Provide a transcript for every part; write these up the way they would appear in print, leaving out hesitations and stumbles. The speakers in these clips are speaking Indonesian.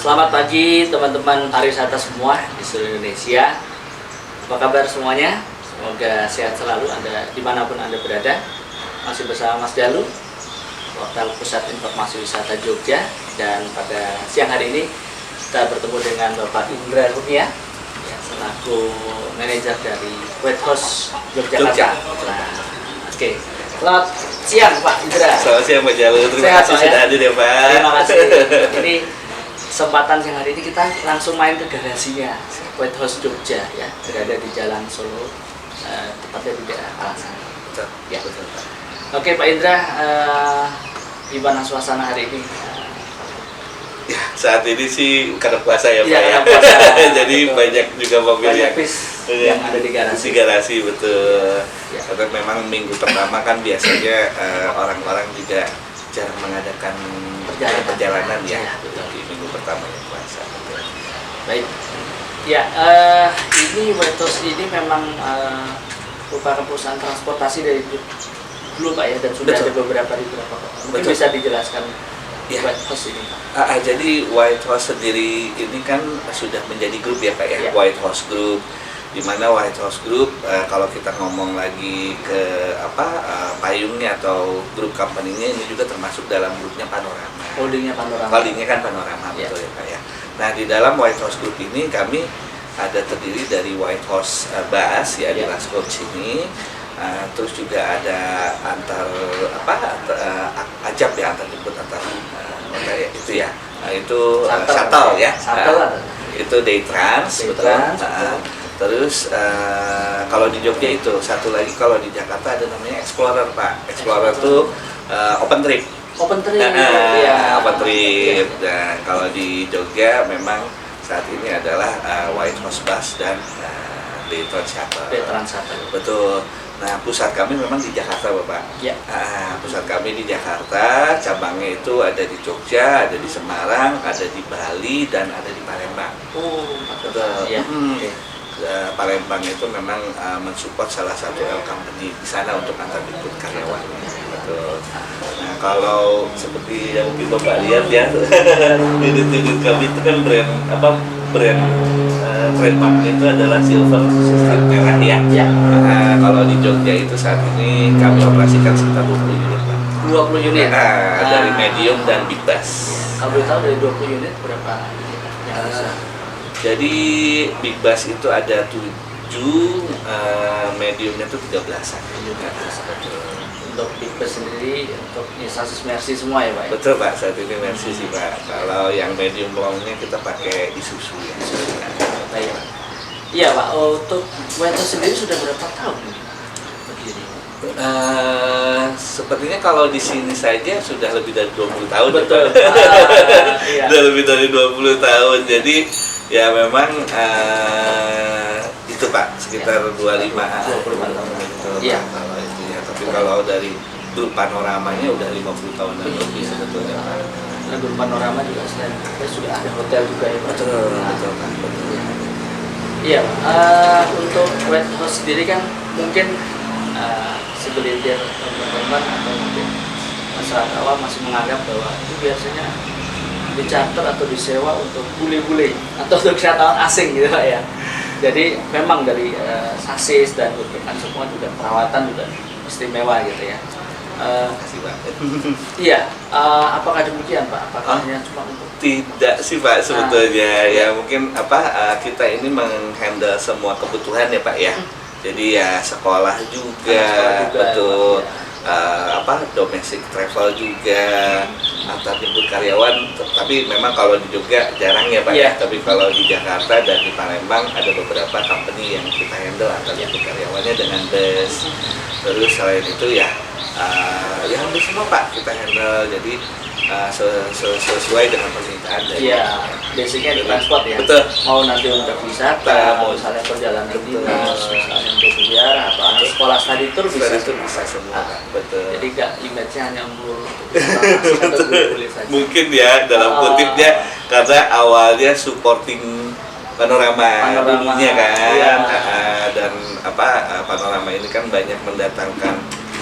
Selamat pagi teman-teman pariwisata semua di seluruh Indonesia. Apa kabar semuanya? Semoga sehat selalu Anda dimanapun Anda berada. Masih bersama Mas Dalu, Portal Pusat Informasi Wisata Jogja. Dan pada siang hari ini kita bertemu dengan Bapak Indra Kurnia, ya, selaku manajer dari White House Yogyakarta. Nah, oke. Selamat siang Pak Indra. Selamat siang Pak Jalu, terima kasih sudah hadir ya Pak. Terima kasih. Ini kesempatan siang hari ini kita langsung main ke garasinya White House Jogja, ya, berada di Jalan Solo, tepatnya di daerah Alasan. Betul. Ya, betul Pak. Oke Pak Indra, gimana suasana hari ini? Ya, saat ini sih karena puasa ya Pak Ya, ya. karena puasa. Jadi Betul. banyak juga mobil Banyak bis yang ada di garasi. Di garasi betul. Ya. Karena memang minggu pertama kan biasanya orang-orang juga jarang mengadakan perjalanan ya. Ya, betul. Di minggu pertama ya puasa. Betul. Baik. Ya, ini White House ini memang merupakan perusahaan transportasi dari dulu Pak ya, dan sudah Betul. ada beberapa di beberapa kota. Mungkin Betul. bisa dijelaskan Ya. White House ini Pak. Jadi White House sendiri ini kan sudah menjadi grup ya Pak ya, Ya. White House Group. Di mana White House Group kalau kita ngomong lagi ke payungnya atau grup company-nya, ini juga termasuk dalam grupnya Panorama. Holdingnya Panorama. Holdingnya kan Panorama, Ya. betul ya Pak ya. Nah di dalam White House Group ini kami ada terdiri dari White House Bus ya, di Ya. Laskop sini. Terus juga ada ajab ya, antar jemput antar kota ya, itu ya. Itu shuttle ya. Shuttle. Itu Daytrans, betul. Daytrans, betul. Terus kalau di Jogja itu satu lagi, kalau di Jakarta ada namanya Explorer Pak. Explorer itu open trip. Open trip. Ya. Open trip. Dan kalau di Jogja memang saat ini adalah White House Bus dan Daytrans Shuttle. Daytrans Shuttle. Betul. Nah, pusat kami memang di Jakarta, Bapak. Ya. Pusat kami di Jakarta, cabangnya itu ada di Jogja, ada di Semarang, ada di Bali, dan ada di Palembang. Oh, Betul. ya. Oke. Palembang itu memang mensupport salah satu L company di sana untuk antar jemput karyawan. Betul. Nah, kalau seperti yang kita Bapak lihat ya, unit-unit kami itu kan brand trademark itu adalah silver merah ya. Ya. Kalau di Jogja itu saat ini kami operasikan sekitar 20 unit Pak. 20 unit. Dari medium dan big bus. Kalau boleh tahu dari 20 unit berapa unit yang bisa? Jadi big bus itu ada 7, mediumnya itu 13-an. Untuk big bus sendiri, untuk sasis Mercy semua ya Pak? Betul Pak, saat ini Mercy sih Pak. Kalau yang medium longnya kita pakai Isuzu ya. Baik Pak. Iya Pak, untuk White House sendiri sudah berapa tahun ini berdiri? Sepertinya kalau di sini saja sudah lebih dari 20 tahun. Betul. Ya, Pak. Iya. Sudah lebih dari 20 tahun. Jadi ya memang itu Pak, sekitar 25 tahun. Betul, Iya. Pak, kalau itu ya. Tapi kalau dari grup Panoramanya udah 50 tahun lebih sebetulnya Pak. Nah, Grup Panorama juga sudah ada hotel juga ya Pak? Betul Pak. Betul. Iya, untuk White House sendiri kan mungkin segelintir teman-teman atau mungkin masyarakat awam masih menganggap bahwa itu biasanya dicatat atau disewa untuk bule-bule atau untuk wisatawan asing gitu Pak ya. Jadi memang dari sasis dan kan semua juga perawatan juga istimewa gitu ya. Terima kasih Pak. Iya, apakah demikian Pak? Apakah hanya cuma untuk Tidak sih Pak sebetulnya ya, mungkin kita ini menghandle semua kebutuhan ya Pak ya. Jadi ya sekolah juga, betul. Domestic travel juga, antar jemput karyawan. Tapi memang kalau di Jogja jarang ya Pak ya. Tapi kalau di Jakarta dan di Palembang ada beberapa company yang kita handle antar jemput karyawannya dengan bus. Terus selain itu ya hampir semua Pak kita handle. Jadi sesuai dengan permintaan dari basicnya di transport ya. Betul. Mau nanti untuk wisata, mau misalnya perjalanan dinas, misalnya untuk ziarah atau anak sekolah study tour bisa. Bisa semua Pak. Betul. Jadi nggak image-nya hanya melulu untuk wisata atau bule saja. Mungkin ya dalam kutipnya karena awalnya supporting Panorama dulunya kan. Iya. Dan Panorama ini kan banyak mendatangkan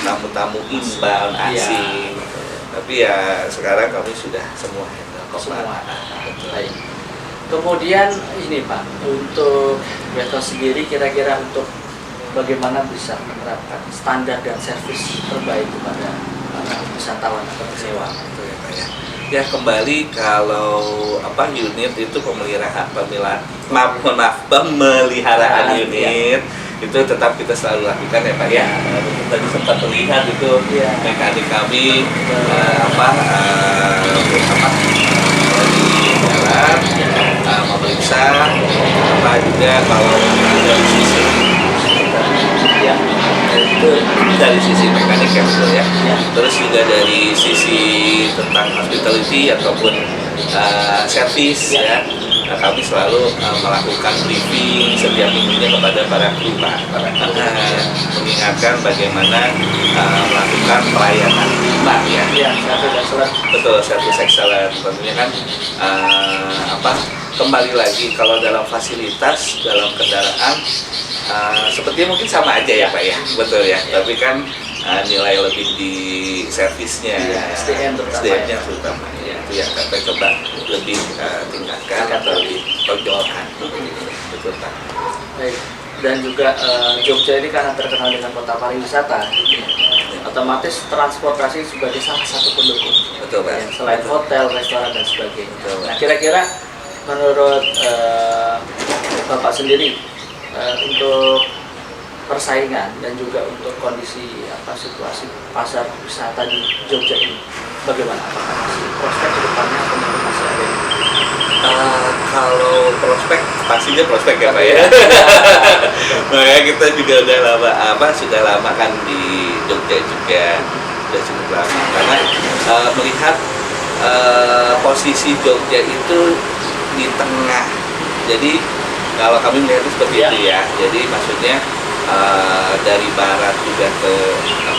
tamu-tamu inbound asing. Tapi ya sekarang kami sudah semua handle. semua. Baik. Kemudian ini Pak, untuk Beto sendiri kira-kira untuk bagaimana bisa menerapkan standar dan servis terbaik kepada para wisatawan atau pesewa. Ya kembali kalau unit itu pemeliharaan unit itu tetap kita selalu lakukan ya Pak ya. Tadi sempat terlihat itu mekanik kami dari jalan memeriksa juga kalau dari sisi itu dari sisi mekanik ya betul ya. Terus juga dari sisi tentang hospitality ataupun servis ya. Kami selalu melakukan briefing setiap minggunya kepada para kru Pak, mengingatkan bagaimana melakukan pelayanan Pak ya. Betul, service excellent. Tentunya kan kembali lagi kalau dalam fasilitas dalam kendaraan sepertinya mungkin sama aja ya Pak ya, betul ya. Tapi kan nilai lebih di servisnya, SDM-nya terutama ya. Itu yang kita coba lebih tingkatkan atau lebih tonjolkan. Betul Pak. Baik. Dan juga Jogja ini karena terkenal dengan kota pariwisata, otomatis transportasi sebagai salah satu pendukung. Betul Pak. Ya, selain hotel, restoran dan sebagainya. Betul, nah kira-kira menurut Bapak sendiri untuk persaingan dan juga untuk kondisi situasi pasar wisata di Jogja ini bagaimana? Apakah masih prospek ke depannya atau masih ada yang kalau prospek pastinya prospek ya Pak ya. Makanya kita juga sudah lama kan di Jogja juga sudah cukup lama karena melihat posisi Jogja itu di tengah. Jadi kalau kami melihat itu seperti itu ya. Jadi maksudnya dari barat juga ke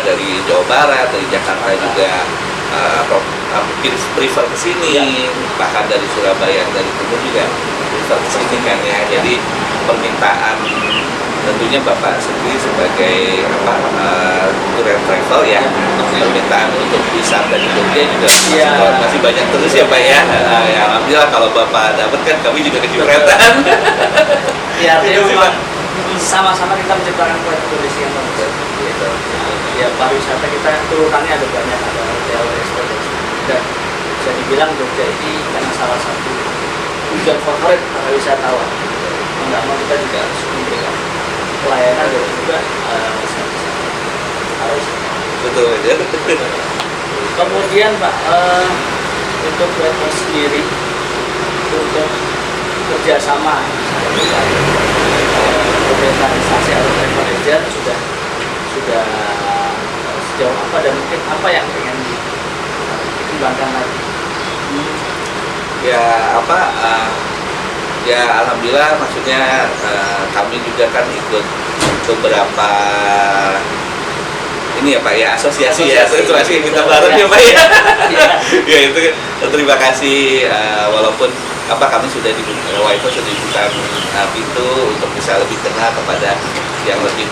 dari Jawa Barat, dari Jakarta juga prefer ke sini, bahkan dari Surabaya, dari Timur juga prefer ke sini kan ya. Jadi permintaan tentunya Bapak sendiri sebagai tour and travel ya, permintaan untuk wisata di Jogja juga masih banyak terus ya Pak ya. Ya alhamdulillah kalau Bapak dapat kan kami juga kejuaraan. Ya artinya memang sama-sama kita menciptakan kondisi yang bagus. Gitu. Ya pariwisata kita turunannya ada banyak, ada hotel, restoran, dan bisa dibilang Jogja ini karena salah satu tujuan favorit para wisatawan. Nggak mau kita juga harus memberikan pelayanan dan juga betul aja. Kemudian Pak, untuk Beto sendiri untuk kerjasama organisasi atau travel agent sudah sejauh apa dan mungkin apa yang ingin dikembangkan lagi? Ya alhamdulillah maksudnya kami juga kan ikut beberapa ini ya Pak ya, asosiasi yang kita bareng ya Pak ya. Ya itu terima kasih walaupun kami sudah dibuka pintu untuk bisa lebih kenal kepada yang lebih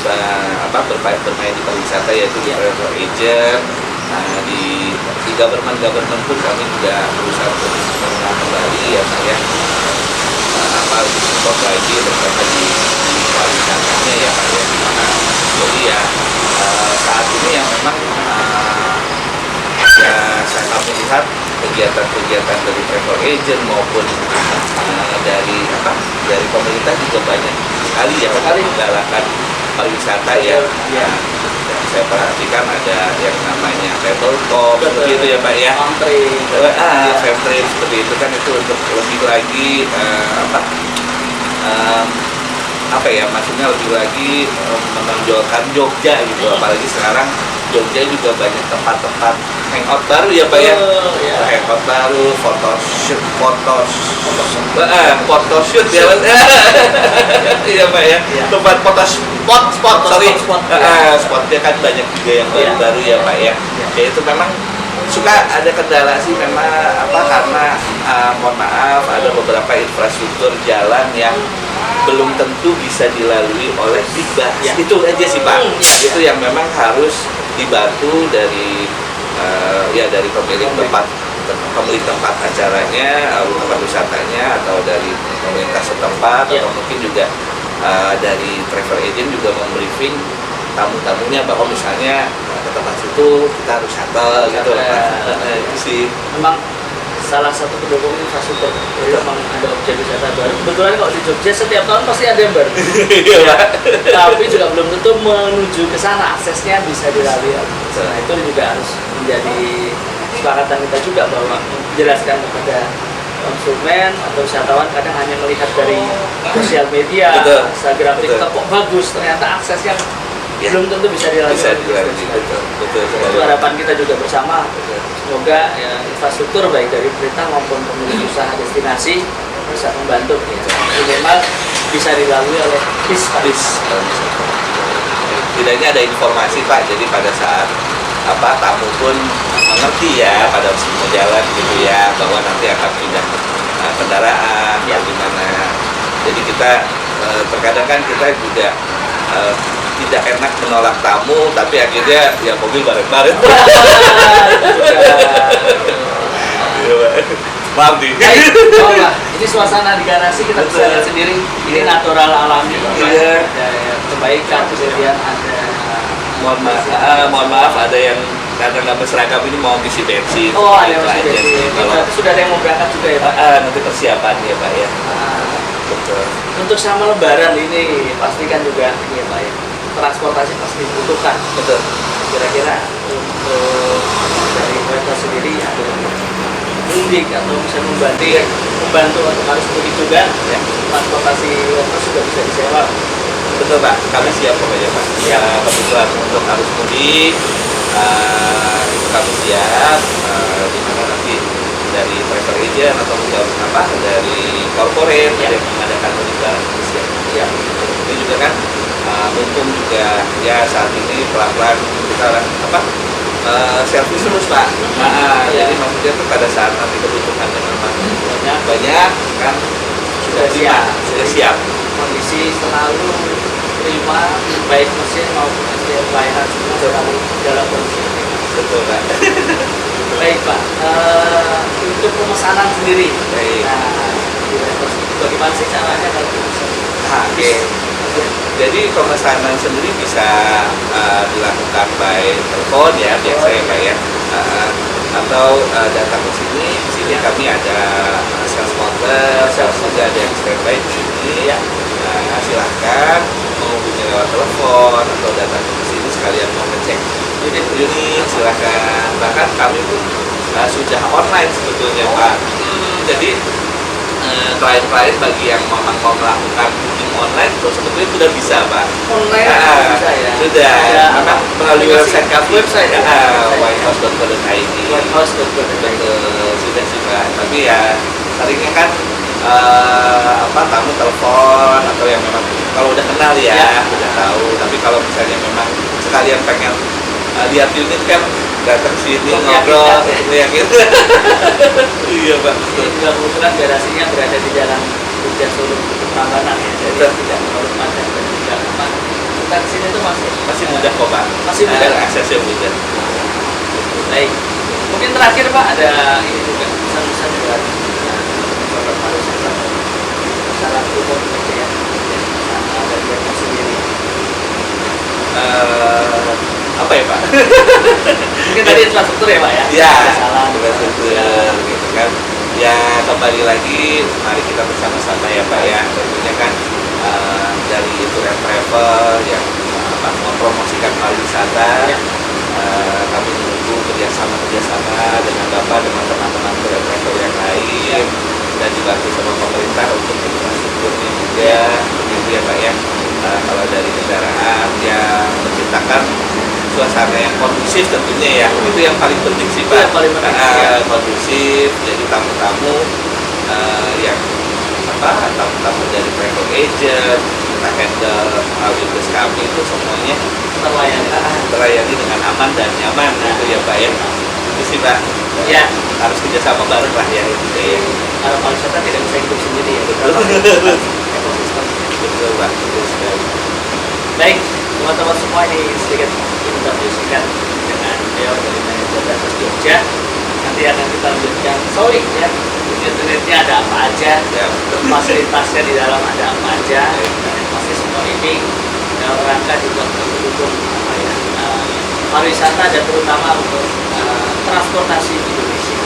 bermain di pariwisata yaitu di travel agent. Di government pun kami juga berusaha untuk mengenal kembali ya Pak ya. Lebih support lagi terutama di pariwisatanya ya Pak ya. Jadi ya saat ini yang memang saya melihat kegiatan-kegiatan dari travel agent maupun dari pemerintah juga banyak sekali ya menggalakkan pariwisata ya. Saya perhatikan ada yang namanya tabletop begitu ya Pak ya. Femtrade seperti itu kan itu untuk lebih lagi maksudnya lebih lagi menonjolkan Jogja gitu. Apalagi sekarang Jogja juga banyak tempat-tempat hangout baru ya Pak ya. Hangout baru, photoshoot ya. Iya Pak ya. Tempat spotnya kan banyak juga yang baru ya Pak ya. Ya itu memang suka ada kendala sih memang karena mohon maaf ada beberapa infrastruktur jalan yang belum tentu bisa dilalui oleh big bus. Itu aja sih Pak. Itu yang memang harus dibantu dari pemilik tempat pemilik tempat acaranya, tempat wisatanya, atau dari pemerintah setempat, atau mungkin juga dari travel agent juga membriefing tamu-tamunya bahwa misalnya ke tempat situ kita harus shuttle gitu Pak. Itu sih memang salah satu pendukung infrastruktur. Jadi memang ada objek wisata baru. Kebetulan kalau di Jogja setiap tahun pasti ada yang baru. Iya, Tapi juga belum tentu menuju ke sana aksesnya bisa dilalui. Nah, itu juga harus menjadi kesepakatan kita juga bahwa menjelaskan kepada konsumen atau wisatawan kadang hanya melihat dari sosial media, Betul. Instagram, TikTok kok bagus, ternyata aksesnya belum tentu bisa dilalui. Betul. Itu harapan kita juga bersama. Semoga ya, infrastruktur baik dari pemerintah maupun pemilik usaha destinasi bisa membantu ya. Minimal bisa dilalui oleh bis. Setidaknya ada informasi Pak, jadi pada saat tamu pun mengerti ya pada semua jalan gitu ya, bahwa nanti akan pindah kendaraan gimana. Jadi kita terkadang kan kita juga tidak enak menolak tamu, tapi akhirnya ya mobil bareng-bareng. Maaf nih. Ini suasana di garasi kita bisa lihat sendiri. Ini natural alami. Ada kebaikan, kemudian ada. Mohon maaf ada yang karena nggak berseragam ini mau ngisi bensin. Oh, ada yang ngisi bensin. Berarti sudah ada yang mau berangkat juga ya Pak? Nanti persiapan ya Pak ya. Betul. Untuk sama Lebaran ini pastikan juga ini ya Pak ya. Transportasi pasti dibutuhkan. Betul. Kira-kira untuk dari mereka sendiri ada mudik atau bisa membantu untuk harus mudik juga ya. Transportasi lokal sudah bisa disewa. Betul Pak, kami siap pokoknya Pak. Ya kebetulan untuk arus mudik itu kami siap. Di mana nanti dari travel agent atau dari corporate yang mengadakan mudik barang itu siap. Ini juga kan mumpung juga ya saat ini pelan-pelan kita servis terus Pak. Jadi maksudnya tuh pada saat nanti kebutuhannya memang banyak kan sudah siap. Kondisi selalu prima, baik mesin maupun mesin pelayanan semua selalu dalam kondisi betul Pak. Baik Pak, untuk pemesanan sendiri. Nah, bagaimana sih caranya kalau pemesanan? Oke. Jadi pemesanan sendiri bisa dilakukan by telepon ya biasanya Pak ya, atau datang ke sini. Di sini kami ada sales counter, juga ada yang standby di sini. Silahkan menghubungi lewat telepon atau datang ke sini sekalian mau ngecek unit silahkan. Bahkan kami pun sudah online sebetulnya Pak. Jadi klien-klien bagi yang memang mau melakukan booking online itu sebetulnya sudah bisa Pak. Online bisa ya? Sudah, memang melalui website kami, whitehouse.co.id. Sudah sih Pak. Tapi ya seringnya kan tamu telepon atau yang memang kalau udah kenal ya udah tahu. Tapi kalau misalnya memang sekalian pengen lihat unit kan datang sini ngobrol ya gitu. Iya Pak. Juga kebetulan garasinya berada di jalan Jogja Solo Prambanan ya, jadi tidak terlalu padat dan juga aman. Kita kesini tuh masih mudah kok Pak. Masih mudah, aksesnya mudah. Baik. Mungkin terakhir Pak ada ini juga pesan-pesan buat sobat pariwisata, masyarakat umum gitu ya, sama dari mereka sendiri. Apa ya Pak? Mungkin tadi infrastruktur ya Pak ya? Ya, infrastruktur gitu kan. Ya kembali lagi, mari kita bersama-sama ya Pak ya. Tentunya kan dari tour and travel yang mempromosikan pariwisata, kami menunggu kerjasama dengan Bapak, dengan teman-teman tour and travel yang lain, dan dibantu sama pemerintah untuk infrastrukturnya juga, begitu ya Pak ya. Kalau dari kendaraan yang menciptakan suasana yang kondusif tentunya ya, itu yang paling penting sih Pak. Kondusif, jadi tamu-tamu yang tamu-tamu dari travel agent kita handle melalui bus kami itu semuanya terlayani dengan aman dan nyaman gitu ya Pak ya. Itu sih Pak. Ya harus kerjasama bareng lah ya gitu ya. Kalau pariwisata tidak bisa hidup sendiri ya. Ekosistem. Betul Pak. Betul sekali. Baik, teman-teman semua, ini sedikit kita diskusikan dengan beliau dari manajer Jogja. Nanti akan kita lanjutkan yang solid ya. Internetnya ada apa aja, Ya. fasilitasnya di dalam ada apa aja, dan pasti semua ini dalam rangka juga untuk mendukung apa ya, pariwisata dan terutama untuk transportasi Indonesia.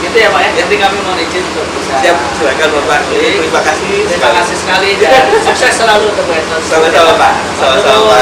Gitu ya Pak ya. Jadi kami mohon izin untuk bisa. Siap, silakan Bapak. Terima kasih. Terima kasih sekali dan sukses selalu untuk Waitos. Sama-sama Pak. Sama-sama.